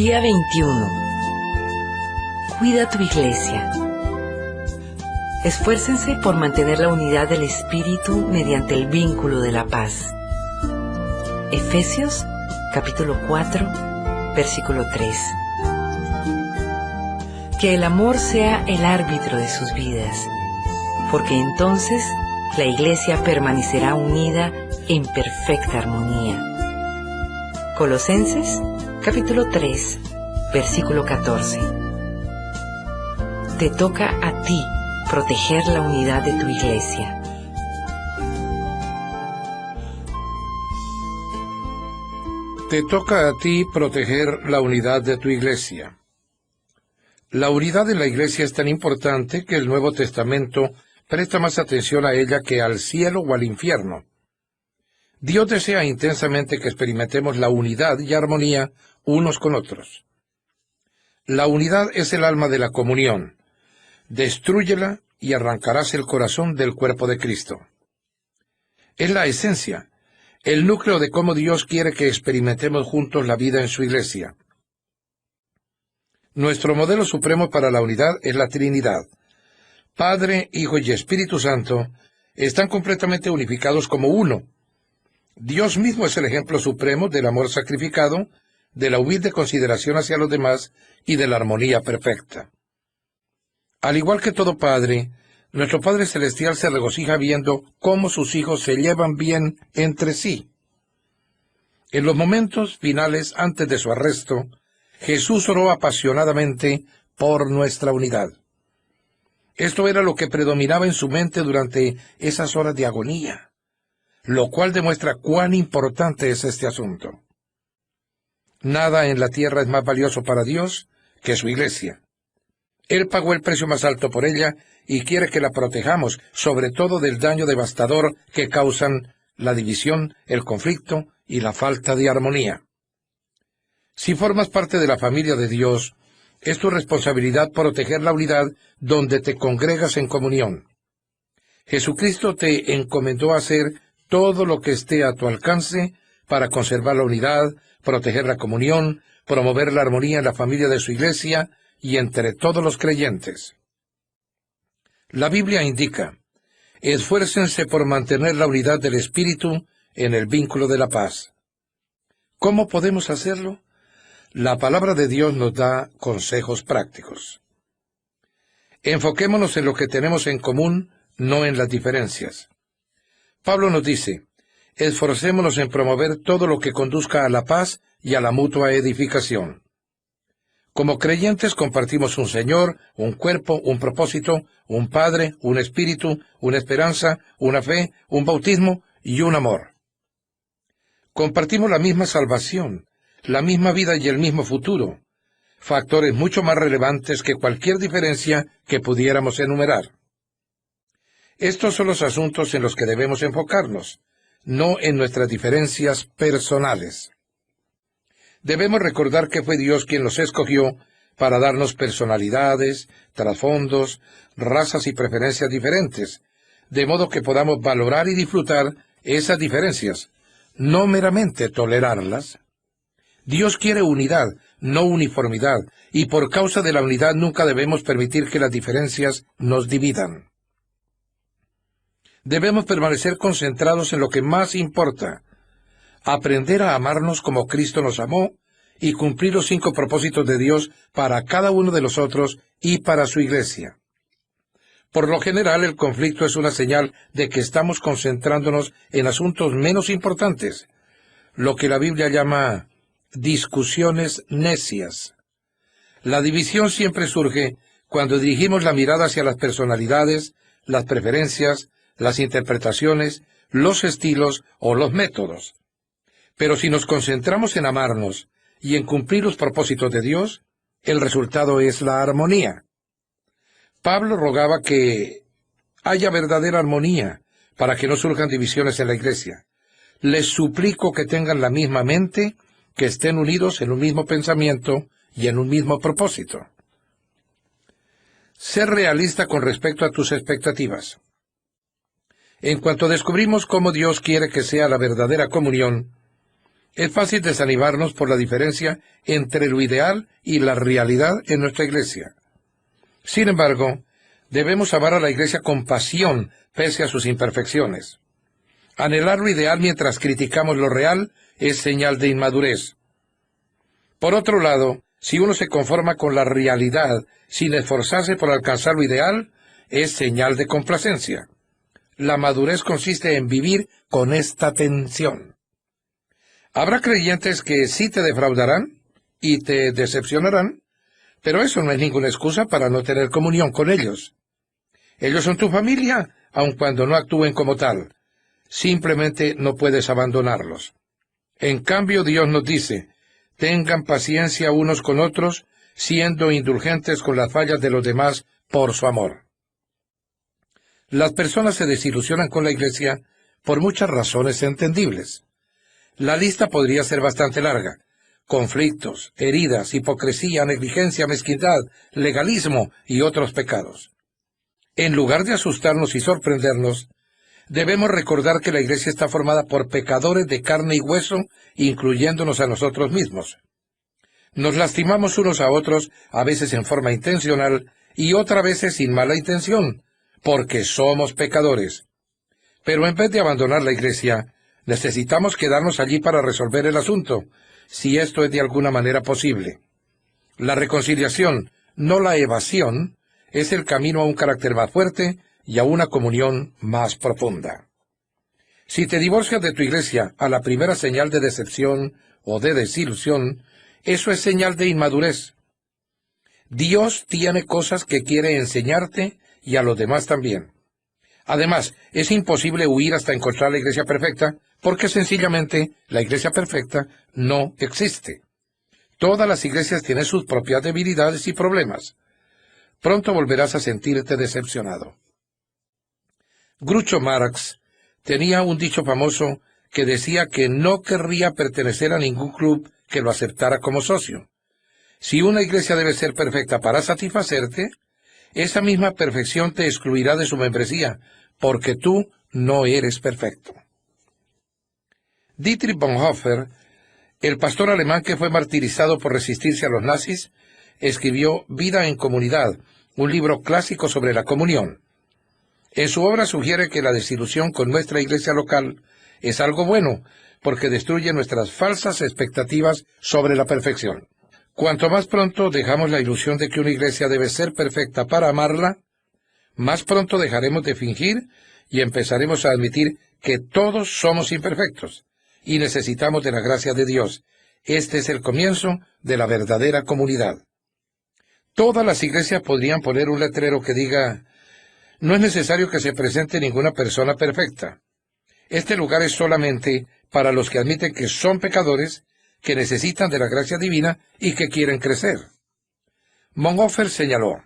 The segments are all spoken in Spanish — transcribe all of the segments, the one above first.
Día 21. Cuida tu iglesia. Esfuércense por mantener la unidad del espíritu mediante el vínculo de la paz. Efesios, capítulo 4, versículo 3. Que el amor sea el árbitro de sus vidas, porque entonces la iglesia permanecerá unida en perfecta armonía. Colosenses, capítulo 3, versículo 14. Te toca a ti proteger la unidad de tu iglesia. Te toca a ti proteger la unidad de tu iglesia. La unidad de la iglesia es tan importante que el Nuevo Testamento presta más atención a ella que al cielo o al infierno. Dios desea intensamente que experimentemos la unidad y armonía unos con otros. La unidad es el alma de la comunión. Destrúyela y arrancarás el corazón del cuerpo de Cristo. Es la esencia, el núcleo de cómo Dios quiere que experimentemos juntos la vida en su iglesia. Nuestro modelo supremo para la unidad es la Trinidad. Padre, Hijo y Espíritu Santo están completamente unificados como uno. Dios mismo es el ejemplo supremo del amor sacrificado, de la humilde consideración hacia los demás y de la armonía perfecta. Al igual que todo padre, nuestro Padre Celestial se regocija viendo cómo sus hijos se llevan bien entre sí. En los momentos finales antes de su arresto, Jesús oró apasionadamente por nuestra unidad. Esto era lo que predominaba en su mente durante esas horas de agonía, lo cual demuestra cuán importante es este asunto. Nada en la tierra es más valioso para Dios que su iglesia. Él pagó el precio más alto por ella y quiere que la protejamos, sobre todo del daño devastador que causan la división, el conflicto y la falta de armonía. Si formas parte de la familia de Dios, es tu responsabilidad proteger la unidad donde te congregas en comunión. Jesucristo te encomendó a hacer todo lo que esté a tu alcance para conservar la unidad, proteger la comunión, promover la armonía en la familia de su iglesia y entre todos los creyentes. La Biblia indica: esfuércense por mantener la unidad del Espíritu en el vínculo de la paz. ¿Cómo podemos hacerlo? La palabra de Dios nos da consejos prácticos. Enfoquémonos en lo que tenemos en común, no en las diferencias. Pablo nos dice: esforcémonos en promover todo lo que conduzca a la paz y a la mutua edificación. Como creyentes compartimos un Señor, un cuerpo, un propósito, un Padre, un Espíritu, una esperanza, una fe, un bautismo y un amor. Compartimos la misma salvación, la misma vida y el mismo futuro, factores mucho más relevantes que cualquier diferencia que pudiéramos enumerar. Estos son los asuntos en los que debemos enfocarnos, no en nuestras diferencias personales. Debemos recordar que fue Dios quien los escogió para darnos personalidades, trasfondos, razas y preferencias diferentes, de modo que podamos valorar y disfrutar esas diferencias, no meramente tolerarlas. Dios quiere unidad, no uniformidad, y por causa de la unidad nunca debemos permitir que las diferencias nos dividan. Debemos permanecer concentrados en lo que más importa: aprender a amarnos como Cristo nos amó y cumplir los 5 propósitos de Dios para cada uno de nosotros y para su iglesia. Por lo general, el conflicto es una señal de que estamos concentrándonos en asuntos menos importantes, lo que la Biblia llama discusiones necias. La división siempre surge cuando dirigimos la mirada hacia las personalidades, las preferencias, las interpretaciones, los estilos o los métodos. Pero si nos concentramos en amarnos y en cumplir los propósitos de Dios, el resultado es la armonía. Pablo rogaba que haya verdadera armonía para que no surjan divisiones en la iglesia. Les suplico que tengan la misma mente, que estén unidos en un mismo pensamiento y en un mismo propósito. Ser realista con respecto a tus expectativas. En cuanto descubrimos cómo Dios quiere que sea la verdadera comunión, Es fácil desanimarnos por la diferencia entre lo ideal y la realidad en nuestra iglesia. Sin embargo, debemos amar a la iglesia con pasión pese a sus imperfecciones. Anhelar lo ideal mientras criticamos lo real es señal de inmadurez. Por otro lado, si uno se conforma con la realidad sin esforzarse por alcanzar lo ideal, es señal de complacencia. La madurez consiste en vivir con esta tensión. Habrá creyentes que sí te defraudarán y te decepcionarán, pero eso no es ninguna excusa para no tener comunión con ellos. Ellos son tu familia, aun cuando no actúen como tal. Simplemente no puedes abandonarlos. En cambio, Dios nos dice, tengan paciencia unos con otros, siendo indulgentes con las fallas de los demás por su amor. Las personas se desilusionan con la iglesia por muchas razones entendibles. La lista podría ser bastante larga. Conflictos, heridas, hipocresía, negligencia, mezquindad, legalismo y otros pecados. En lugar de asustarnos y sorprendernos, debemos recordar que la iglesia está formada por pecadores de carne y hueso, incluyéndonos a nosotros mismos. Nos lastimamos unos a otros, a veces en forma intencional y otras veces sin mala intención, porque somos pecadores. Pero en vez de abandonar la iglesia, necesitamos quedarnos allí para resolver el asunto, si esto es de alguna manera posible. La reconciliación, no la evasión, es el camino a un carácter más fuerte y a una comunión más profunda. Si te divorcias de tu iglesia a la primera señal de decepción o de desilusión, eso es señal de inmadurez. Dios tiene cosas que quiere enseñarte y a los demás también. Además, es imposible huir hasta encontrar la iglesia perfecta, porque sencillamente la iglesia perfecta no existe. Todas las iglesias tienen sus propias debilidades y problemas. Pronto volverás a sentirte decepcionado. Groucho Marx tenía un dicho famoso que decía que no querría pertenecer a ningún club que lo aceptara como socio. Si una iglesia debe ser perfecta para satisfacerte, esa misma perfección te excluirá de su membresía, porque tú no eres perfecto. Dietrich Bonhoeffer, el pastor alemán que fue martirizado por resistirse a los nazis, escribió Vida en Comunidad, un libro clásico sobre la comunión. En su obra sugiere que la desilusión con nuestra iglesia local es algo bueno, porque destruye nuestras falsas expectativas sobre la perfección. Cuanto más pronto dejamos la ilusión de que una iglesia debe ser perfecta para amarla, más pronto dejaremos de fingir y empezaremos a admitir que todos somos imperfectos y necesitamos de la gracia de Dios. Este es el comienzo de la verdadera comunidad. Todas las iglesias podrían poner un letrero que diga: no es necesario que se presente ninguna persona perfecta. Este lugar es solamente para los que admiten que son pecadores, que necesitan de la gracia divina y que quieren crecer. Bonhoeffer señaló: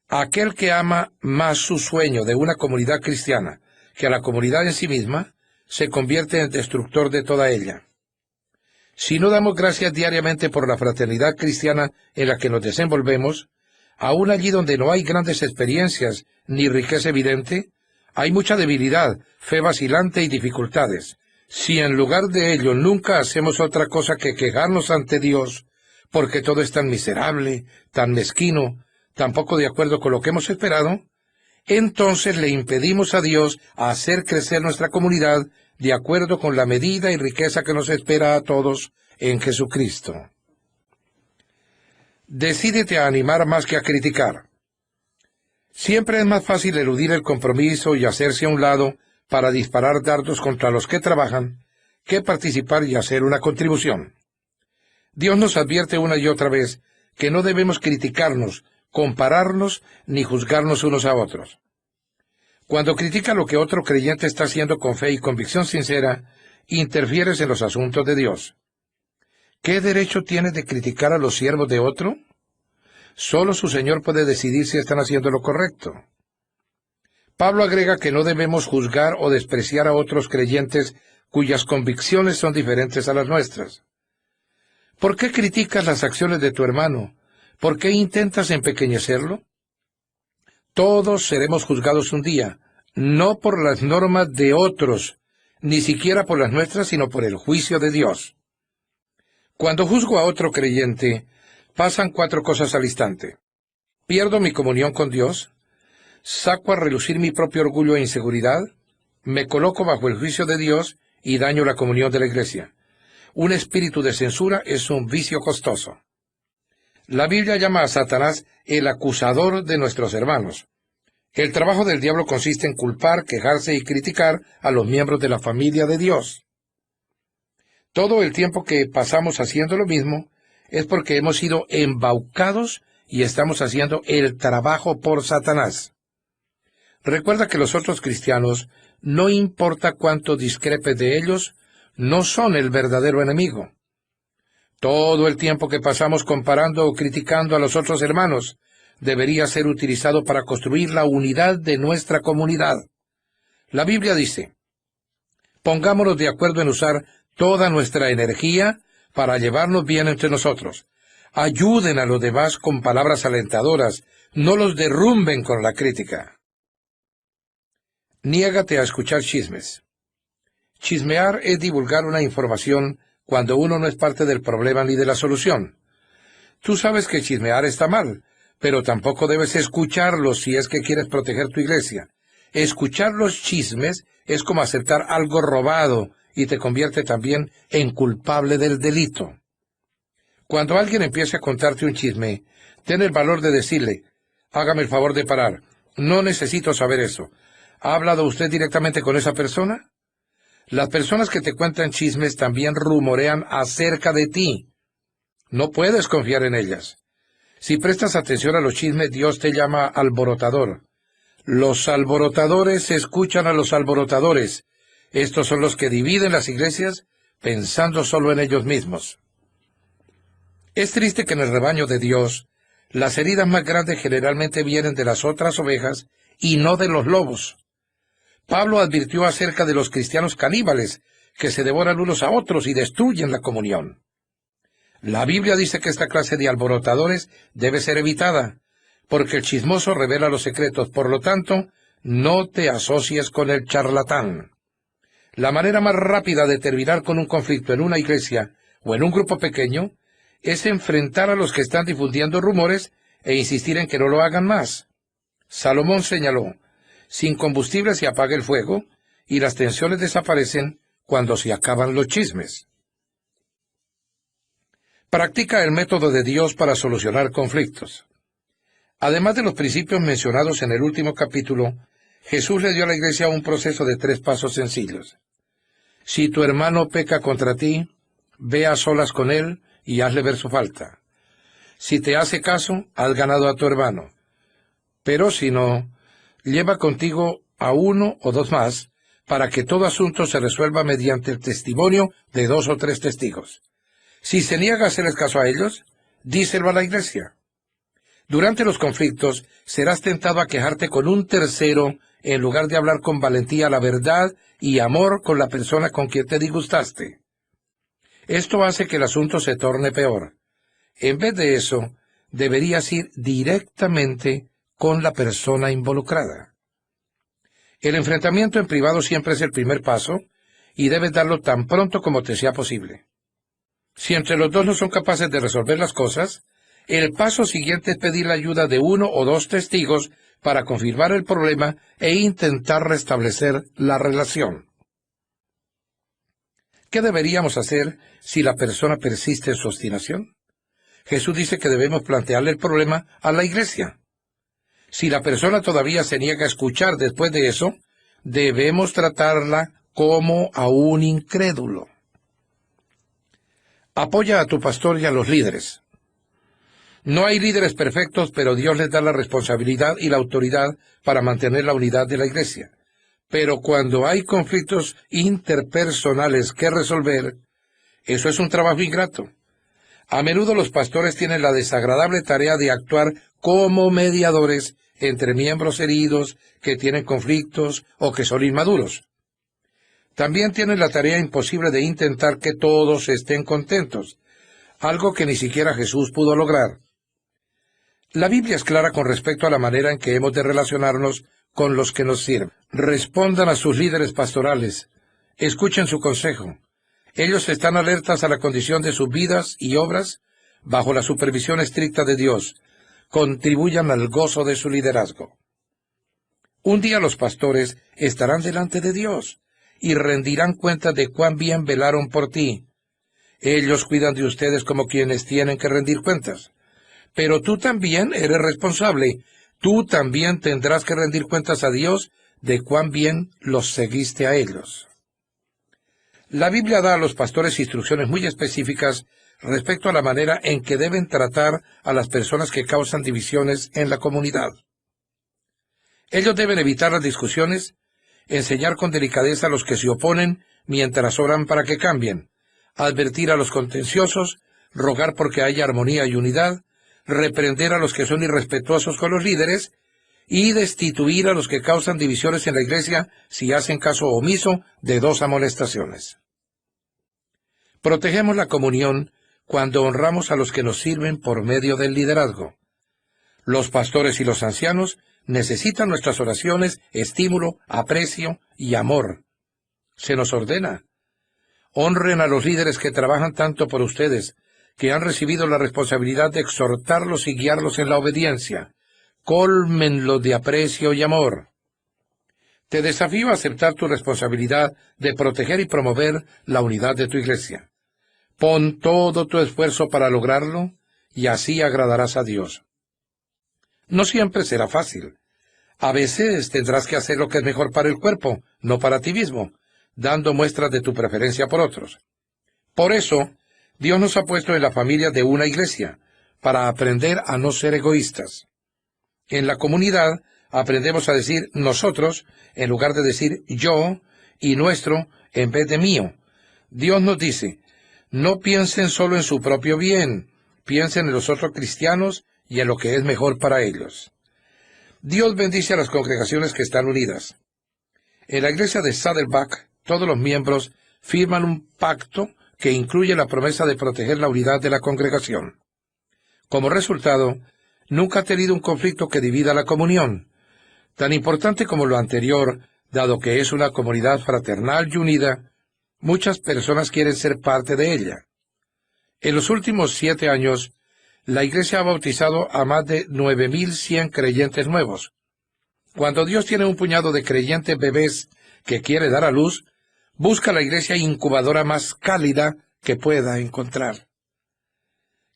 aquel que ama más su sueño de una comunidad cristiana que a la comunidad en sí misma, se convierte en destructor de toda ella. Si no damos gracias diariamente por la fraternidad cristiana en la que nos desenvolvemos, aún allí donde no hay grandes experiencias ni riqueza evidente, hay mucha debilidad, fe vacilante y dificultades. Si en lugar de ello nunca hacemos otra cosa que quejarnos ante Dios, porque todo es tan miserable, tan mezquino, tan poco de acuerdo con lo que hemos esperado, entonces le impedimos a Dios hacer crecer nuestra comunidad de acuerdo con la medida y riqueza que nos espera a todos en Jesucristo. Decídete a animar más que a criticar. Siempre es más fácil eludir el compromiso y hacerse a un lado para disparar dardos contra los que trabajan, que participar y hacer una contribución. Dios nos advierte una y otra vez que no debemos criticarnos, compararnos ni juzgarnos unos a otros. Cuando critica lo que otro creyente está haciendo con fe y convicción sincera, interfieres en los asuntos de Dios. ¿Qué derecho tienes de criticar a los siervos de otro? Solo su Señor puede decidir si están haciendo lo correcto. Pablo agrega que no debemos juzgar o despreciar a otros creyentes cuyas convicciones son diferentes a las nuestras. ¿Por qué criticas las acciones de tu hermano? ¿Por qué intentas empequeñecerlo? Todos seremos juzgados un día, no por las normas de otros, ni siquiera por las nuestras, sino por el juicio de Dios. Cuando juzgo a otro creyente, pasan 4 cosas al instante. Pierdo mi comunión con Dios, saco a relucir mi propio orgullo e inseguridad, me coloco bajo el juicio de Dios y daño la comunión de la iglesia. Un espíritu de censura es un vicio costoso. La Biblia llama a Satanás el acusador de nuestros hermanos. El trabajo del diablo consiste en culpar, quejarse y criticar a los miembros de la familia de Dios. Todo el tiempo que pasamos haciendo lo mismo es porque hemos sido embaucados y estamos haciendo el trabajo por Satanás. Recuerda que los otros cristianos, no importa cuánto discrepes de ellos, no son el verdadero enemigo. Todo el tiempo que pasamos comparando o criticando a los otros hermanos debería ser utilizado para construir la unidad de nuestra comunidad. La Biblia dice, pongámonos de acuerdo en usar toda nuestra energía para llevarnos bien entre nosotros. Ayuden a los demás con palabras alentadoras, no los derrumben con la crítica. Niégate a escuchar chismes. Chismear es divulgar una información cuando uno no es parte del problema ni de la solución. Tú sabes que chismear está mal, pero tampoco debes escucharlo si es que quieres proteger tu iglesia. Escuchar los chismes es como aceptar algo robado y te convierte también en culpable del delito. Cuando alguien empiece a contarte un chisme, ten el valor de decirle, hágame el favor de parar, no necesito saber eso. ¿Ha hablado usted directamente con esa persona? Las personas que te cuentan chismes también rumorean acerca de ti. No puedes confiar en ellas. Si prestas atención a los chismes, Dios te llama alborotador. Los alborotadores escuchan a los alborotadores. Estos son los que dividen las iglesias pensando solo en ellos mismos. Es triste que en el rebaño de Dios, las heridas más grandes generalmente vienen de las otras ovejas y no de los lobos. Pablo advirtió acerca de los cristianos caníbales, que se devoran unos a otros y destruyen la comunión. La Biblia dice que esta clase de alborotadores debe ser evitada, porque el chismoso revela los secretos. Por lo tanto, no te asocies con el charlatán. La manera más rápida de terminar con un conflicto en una iglesia o en un grupo pequeño es enfrentar a los que están difundiendo rumores e insistir en que no lo hagan más. Salomón señaló, sin combustible se apaga el fuego y las tensiones desaparecen cuando se acaban los chismes. Practica el método de Dios para solucionar conflictos. Además de los principios mencionados en el último capítulo, Jesús le dio a la iglesia un proceso de 3 pasos sencillos. Si tu hermano peca contra ti, ve a solas con él y hazle ver su falta. Si te hace caso, has ganado a tu hermano. Pero si no, lleva contigo a 1 o 2 más, para que todo asunto se resuelva mediante el testimonio de 2 o 3 testigos. Si se niega a hacerles caso a ellos, díselo a la iglesia. Durante los conflictos, serás tentado a quejarte con un tercero en lugar de hablar con valentía la verdad y amor con la persona con quien te disgustaste. Esto hace que el asunto se torne peor. En vez de eso, deberías ir directamente con la persona involucrada. El enfrentamiento en privado siempre es el primer paso y debes darlo tan pronto como te sea posible. Si entre los dos no son capaces de resolver las cosas, el paso siguiente es pedir la ayuda de 1 o 2 testigos para confirmar el problema e intentar restablecer la relación. ¿Qué deberíamos hacer si la persona persiste en su obstinación? Jesús dice que debemos plantearle el problema a la iglesia. Si la persona todavía se niega a escuchar después de eso, debemos tratarla como a un incrédulo. Apoya a tu pastor y a los líderes. No hay líderes perfectos, pero Dios les da la responsabilidad y la autoridad para mantener la unidad de la iglesia. Pero cuando hay conflictos interpersonales que resolver, eso es un trabajo ingrato. A menudo los pastores tienen la desagradable tarea de actuar como mediadores entre miembros heridos que tienen conflictos o que son inmaduros. También tienen la tarea imposible de intentar que todos estén contentos, algo que ni siquiera Jesús pudo lograr. La Biblia es clara con respecto a la manera en que hemos de relacionarnos con los que nos sirven. Respondan a sus líderes pastorales, escuchen su consejo, Ellos están alertas a la condición de sus vidas y obras bajo la supervisión estricta de Dios. Contribuyan al gozo de su liderazgo. Un día los pastores estarán delante de Dios y rendirán cuenta de cuán bien velaron por ti. Ellos cuidan de ustedes como quienes tienen que rendir cuentas. Pero tú también eres responsable. Tú también tendrás que rendir cuentas a Dios de cuán bien los seguiste a ellos. La Biblia da a los pastores instrucciones muy específicas respecto a la manera en que deben tratar a las personas que causan divisiones en la comunidad. Ellos deben evitar las discusiones, enseñar con delicadeza a los que se oponen mientras oran para que cambien, advertir a los contenciosos, rogar porque haya armonía y unidad, reprender a los que son irrespetuosos con los líderes y destituir a los que causan divisiones en la iglesia si hacen caso omiso de 2 amonestaciones. Protegemos la comunión cuando honramos a los que nos sirven por medio del liderazgo. Los pastores y los ancianos necesitan nuestras oraciones, estímulo, aprecio y amor. Se nos ordena: honren a los líderes que trabajan tanto por ustedes, que han recibido la responsabilidad de exhortarlos y guiarlos en la obediencia. Cólmenlos de aprecio y amor. Te desafío a aceptar tu responsabilidad de proteger y promover la unidad de tu iglesia. Pon todo tu esfuerzo para lograrlo y así agradarás a Dios. No siempre será fácil. A veces tendrás que hacer lo que es mejor para el cuerpo, no para ti mismo, dando muestras de tu preferencia por otros. Por eso, Dios nos ha puesto en la familia de una iglesia, para aprender a no ser egoístas. En la comunidad aprendemos a decir nosotros en lugar de decir yo y nuestro en vez de mío. Dios nos dice: no piensen solo en su propio bien, piensen en los otros cristianos y en lo que es mejor para ellos. Dios bendice a las congregaciones que están unidas. En la iglesia de Saddleback, todos los miembros firman un pacto que incluye la promesa de proteger la unidad de la congregación. Como resultado, nunca ha tenido un conflicto que divida la comunión. Tan importante como lo anterior, dado que es una comunidad fraternal y unida, muchas personas quieren ser parte de ella. En los últimos 7 años, la iglesia ha bautizado a más de 9,100 creyentes nuevos. Cuando Dios tiene un puñado de creyentes bebés que quiere dar a luz, busca la iglesia incubadora más cálida que pueda encontrar.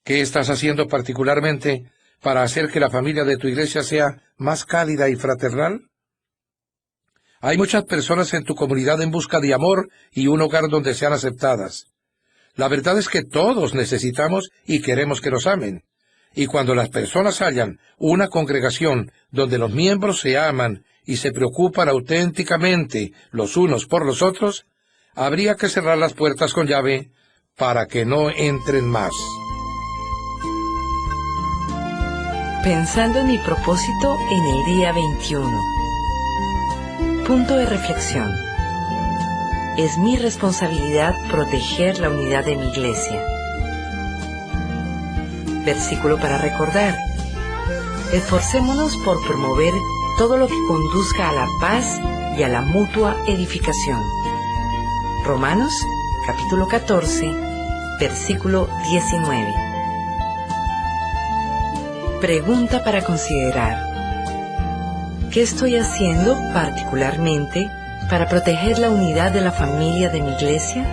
¿Qué estás haciendo particularmente para hacer que la familia de tu iglesia sea más cálida y fraternal? Hay muchas personas en tu comunidad en busca de amor y un hogar donde sean aceptadas. La verdad es que todos necesitamos y queremos que nos amen. Y cuando las personas hallan una congregación donde los miembros se aman y se preocupan auténticamente los unos por los otros, habría que cerrar las puertas con llave para que no entren más. Pensando en mi propósito en el día 21. Punto de reflexión. Es mi responsabilidad proteger la unidad de mi iglesia. Versículo para recordar. Esforcémonos por promover todo lo que conduzca a la paz y a la mutua edificación. Romanos, capítulo 14, versículo 19. Pregunta para considerar. ¿Qué estoy haciendo particularmente para proteger la unidad de la familia de mi iglesia?